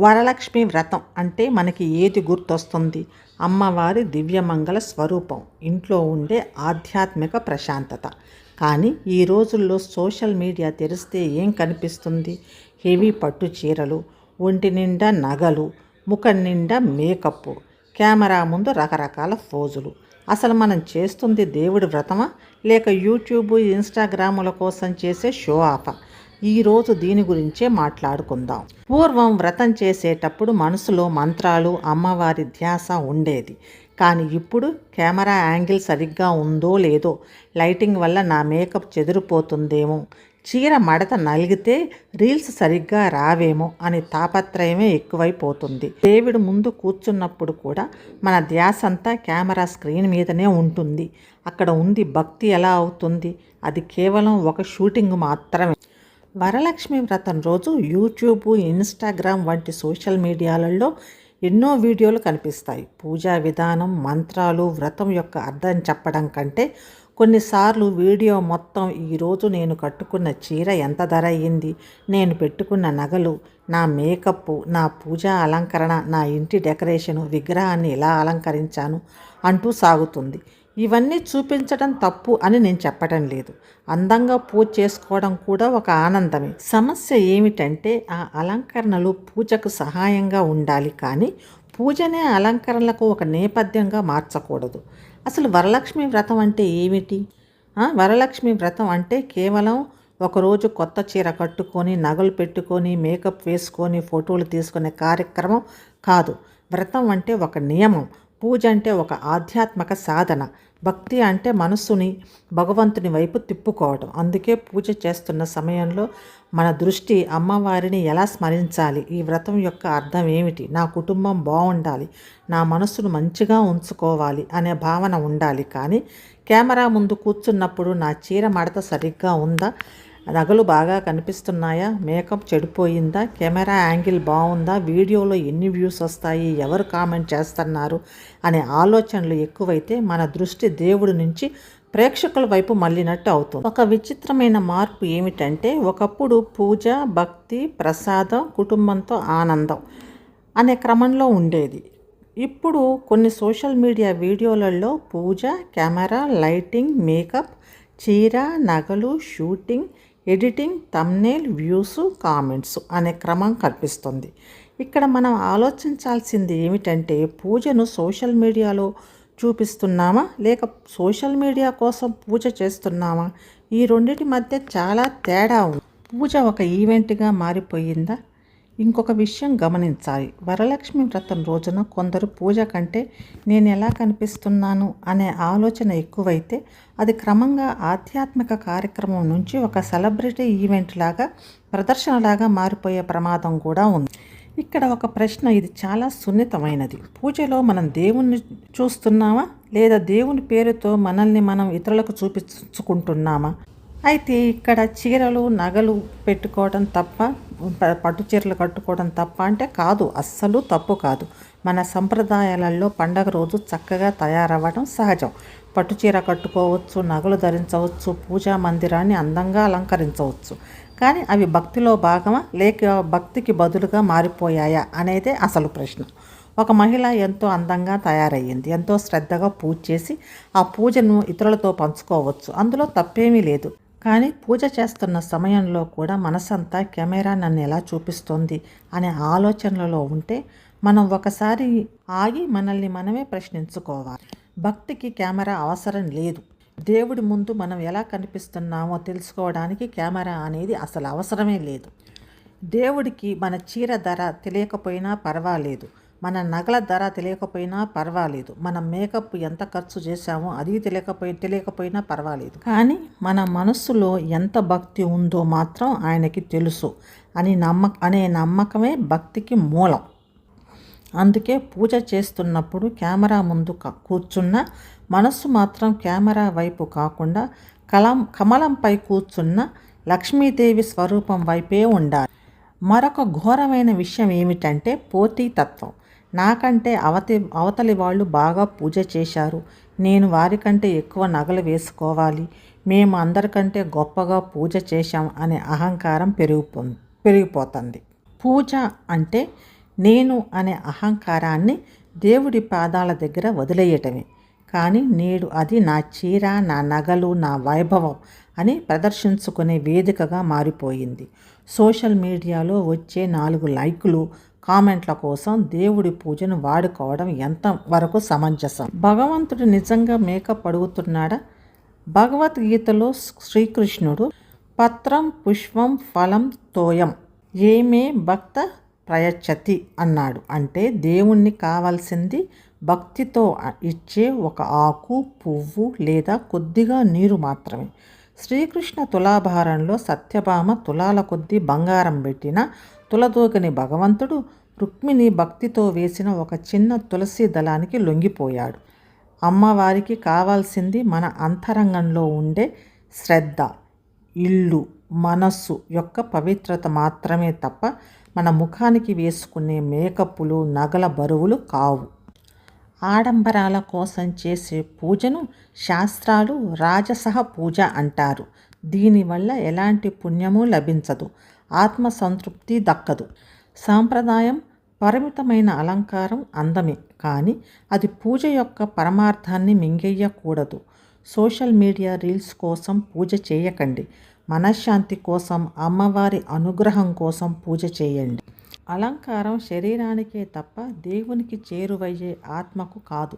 వరలక్ష్మి వ్రతం అంటే మనకి ఏది గుర్తొస్తుంది? అమ్మవారి దివ్యమంగళ స్వరూపం, ఇంట్లో ఉండే ఆధ్యాత్మిక ప్రశాంతత. కానీ ఈ రోజుల్లో సోషల్ మీడియా తెరిస్తే ఏం కనిపిస్తుంది? హెవీ పట్టు చీరలు, ఒంటి నిండా నగలు, ముఖం నిండా మేకప్, కెమెరా ముందు రకరకాల ఫోజులు. అసలు మనం చేస్తుంది దేవుడి వ్రతమా, లేక యూట్యూబ్ ఇన్స్టాగ్రాముల కోసం చేసే షో ఆఫా? ఈరోజు దీని గురించే మాట్లాడుకుందాం. పూర్వం వ్రతం చేసేటప్పుడు మనసులో మంత్రాలు, అమ్మవారి ధ్యాస ఉండేది. కానీ ఇప్పుడు కెమెరా యాంగిల్ సరిగ్గా ఉందో లేదో, లైటింగ్ వల్ల నా మేకప్ చెదిరిపోతుందేమో, చీర మడత నలిగితే రీల్స్ సరిగ్గా రావేమో అని తాపత్రయమే ఎక్కువైపోతుంది. దేవుడి ముందు కూర్చున్నప్పుడు కూడా మన ధ్యాస అంతా కెమెరా స్క్రీన్ మీదనే ఉంటుంది. అక్కడ ఉంది భక్తి ఎలా అవుతుంది? అది కేవలం ఒక షూటింగ్ మాత్రమే. వరలక్ష్మి వ్రతం రోజు యూట్యూబ్, ఇన్స్టాగ్రామ్ వంటి సోషల్ మీడియాలలో ఎన్నో వీడియోలు కనిపిస్తాయి. పూజా విధానం, మంత్రాలు, వ్రతం యొక్క అర్థం చెప్పడం కంటే కొన్నిసార్లు వీడియో మొత్తం ఈరోజు నేను కట్టుకున్న చీర ఎంత ధర అయ్యింది, నేను పెట్టుకున్న నగలు, నా మేకప్, నా పూజా అలంకరణ, నా ఇంటి డెకరేషను, విగ్రహాన్ని ఎలా అలంకరించాను అంటూ సాగుతుంది. ఇవన్నీ చూపించడం తప్పు అని నేను చెప్పడం లేదు. అందంగా పూజ చేసుకోవడం కూడా ఒక ఆనందమే. సమస్య ఏమిటంటే ఆ అలంకరణలు పూజకు సహాయంగా ఉండాలి, కానీ పూజనే అలంకరణలకు ఒక నేపథ్యంగా మార్చకూడదు. అసలు వరలక్ష్మి వ్రతం అంటే ఏమిటి? వరలక్ష్మి వ్రతం అంటే కేవలం ఒకరోజు కొత్త చీర కట్టుకొని, నగలు పెట్టుకొని, మేకప్ వేసుకొని, ఫోటోలు తీసుకునే కార్యక్రమం కాదు. వ్రతం అంటే ఒక నియమం, పూజ అంటే ఒక ఆధ్యాత్మిక సాధన, భక్తి అంటే మనస్సుని భగవంతుని వైపు తిప్పుకోవడం. అందుకే పూజ చేస్తున్న సమయంలో మన దృష్టి అమ్మవారిని ఎలా స్మరించాలి, ఈ వ్రతం యొక్క అర్థం ఏమిటి, నా కుటుంబం బాగుండాలి, నా మనస్సును మంచిగా ఉంచుకోవాలి అనే భావన ఉండాలి. కానీ కెమెరా ముందు కూర్చున్నప్పుడు నా చీర మడత సరిగ్గా ఉందా, నగలు బాగా కనిపిస్తున్నాయా, మేకప్ చెడిపోయిందా, కెమెరా యాంగిల్ బాగుందా, వీడియోలో ఎన్ని వ్యూస్ వస్తాయి, ఎవరు కామెంట్ చేస్తున్నారు అనే ఆలోచనలు ఎక్కువైతే మన దృష్టి దేవుడి నుంచి ప్రేక్షకుల వైపు మళ్ళినట్టు అవుతుంది. ఒక విచిత్రమైన మార్పు ఏమిటంటే, ఒకప్పుడు పూజ, భక్తి, ప్రసాదం, కుటుంబంతో ఆనందం అనే క్రమంలో ఉండేది. ఇప్పుడు కొన్ని సోషల్ మీడియా వీడియోలలో పూజ, కెమెరా, లైటింగ్, మేకప్, చీర, నగలు, shooting, editing, thumbnail, views, comments అనే క్రమం కనిపిస్తుంది. ఇక్కడ మనం ఆలోచించాల్సింది ఏమిటంటే, పూజను సోషల్ మీడియాలో చూపిస్తున్నామా, లేక సోషల్ మీడియా కోసం పూజ చేస్తున్నామా? ఈ రెండింటి మధ్య చాలా తేడా ఉంది. పూజ ఒక ఈవెంట్గా మారిపోయిందా? ఇంకొక విషయం గమనించాలి. వరలక్ష్మి వ్రతం రోజున కొందరు పూజ కంటే నేను ఎలా కనిపిస్తున్నాను అనే ఆలోచన ఎక్కువైతే అది క్రమంగా ఆధ్యాత్మిక కార్యక్రమం నుంచి ఒక సెలబ్రిటీ ఈవెంట్ లాగా, ప్రదర్శనలాగా మారిపోయే ప్రమాదం కూడా ఉంది. ఇక్కడ ఒక ప్రశ్న, ఇది చాలా సున్నితమైనది. పూజలో మనం దేవుణ్ణి చూస్తున్నామా, లేదా దేవుని పేరుతో మనల్ని మనం ఇతరులకు చూపించుకుంటున్నామా? అయితే ఇక్కడ చీరలు, నగలు పెట్టుకోవడం తప్ప, పట్టు చీరలు కట్టుకోవడం తప్ప అంటే కాదు, అస్సలు తప్పు కాదు. మన సంప్రదాయాలలో పండగ రోజు చక్కగా తయారవ్వడం సహజం. పట్టు చీర కట్టుకోవచ్చు, నగలు ధరించవచ్చు, పూజా మందిరాన్ని అందంగా అలంకరించవచ్చు. కానీ అవి భక్తిలో భాగమా, లేక భక్తికి బదులుగా మారిపోయాయా అనేదే అసలు ప్రశ్న. ఒక మహిళ ఎంతో అందంగా తయారయ్యింది, ఎంతో శ్రద్ధగా పూజ చేసి ఆ పూజను ఇతరులతో పంచుకోవచ్చు, అందులో తప్పేమీ లేదు. కానీ పూజ చేస్తున్న సమయంలో కూడా మనసంతా కెమెరా నన్ను ఎలా చూపిస్తోంది అనే ఆలోచనలలో ఉంటే మనం ఒకసారి ఆగి మనల్ని మనమే ప్రశ్నించుకోవాలి. భక్తికి కెమెరా అవసరం లేదు. దేవుడి ముందు మనం ఎలా కనిపిస్తున్నామో తెలుసుకోవడానికి కెమెరా అనేది అసలు అవసరమే లేదు. దేవుడికి మన చీర ధర తెలియకపోయినా పర్వాలేదు, మన నగల ధర తెలియకపోయినా పర్వాలేదు, మన మేకప్ ఎంత ఖర్చు చేశామో అది తెలియకపోయినా పర్వాలేదు. కానీ మన మనస్సులో ఎంత భక్తి ఉందో మాత్రం ఆయనకి తెలుసు అనే నమ్మకమే భక్తికి మూలం. అందుకే పూజ చేస్తున్నప్పుడు కెమెరా ముందు కూర్చున్న మనస్సు మాత్రం కెమెరా వైపు కాకుండా కమలంపై కూర్చున్న లక్ష్మీదేవి స్వరూపం వైపే ఉండాలి. మరొక ఘోరమైన విషయం ఏమిటంటే పోటీతత్వం. నాకంటే అవతలి వాళ్ళు బాగా పూజ చేశారు, నేను వారికంటే ఎక్కువ నగలు వేసుకోవాలి, మేము అందరికంటే గొప్పగా పూజ చేశాం అనే అహంకారం పెరిగిపోతుంది. పూజ అంటే నేను అనే అహంకారాన్ని దేవుడి పాదాల దగ్గర వదిలేయటమే. కానీ నేడు అది నా చీర, నా నగలు, నా వైభవం అని ప్రదర్శించుకునే వేదికగా మారిపోయింది. సోషల్ మీడియాలో వచ్చే 4 లైకులు, కామెంట్ల కోసం దేవుడి పూజను వాడుకోవడం ఎంతవరకు సమంజసం? భగవంతుడు నిజంగా మేకప్ అడుగుతున్నాడా? భగవద్గీతలో శ్రీకృష్ణుడు పత్రం పుష్పం ఫలం తోయం ఏమే భక్త ప్రయచ్చతి అన్నాడు. అంటే దేవుణ్ణి కావాల్సింది భక్తితో ఇచ్చే ఒక ఆకు, పువ్వు లేదా కొద్దిగా నీరు మాత్రమే. శ్రీకృష్ణ తులాభారంలో సత్యభామ తులాల కొద్దీ బంగారం పెట్టిన తులదూగని భగవంతుడు రుక్మిణి భక్తితో వేసిన ఒక చిన్న తులసి దళానికి లొంగిపోయాడు. అమ్మవారికి కావాల్సింది మన అంతరంగంలో ఉండే శ్రద్ధ, ఇల్లు, మనస్సు యొక్క పవిత్రత మాత్రమే తప్ప మన ముఖానికి వేసుకునే మేకప్పులు, నగల బరువులు కావు. ఆడంబరాల కోసం చేసే పూజను శాస్త్రాలు రాజసహ పూజ అంటారు. దీనివల్ల ఎలాంటి పుణ్యము లభించదు, ఆత్మసంతృప్తి దక్కదు. సాంప్రదాయం పరిమితమైన అలంకారం అందమే, కానీ అది పూజ యొక్క పరమార్థాన్ని మింగేయకూడదు. సోషల్ మీడియా రీల్స్ కోసం పూజ చేయకండి. మనశ్శాంతి కోసం, అమ్మవారి అనుగ్రహం కోసం పూజ చేయండి. అలంకారం శరీరానికే తప్ప దేవునికి చేరువయ్యే ఆత్మకు కాదు.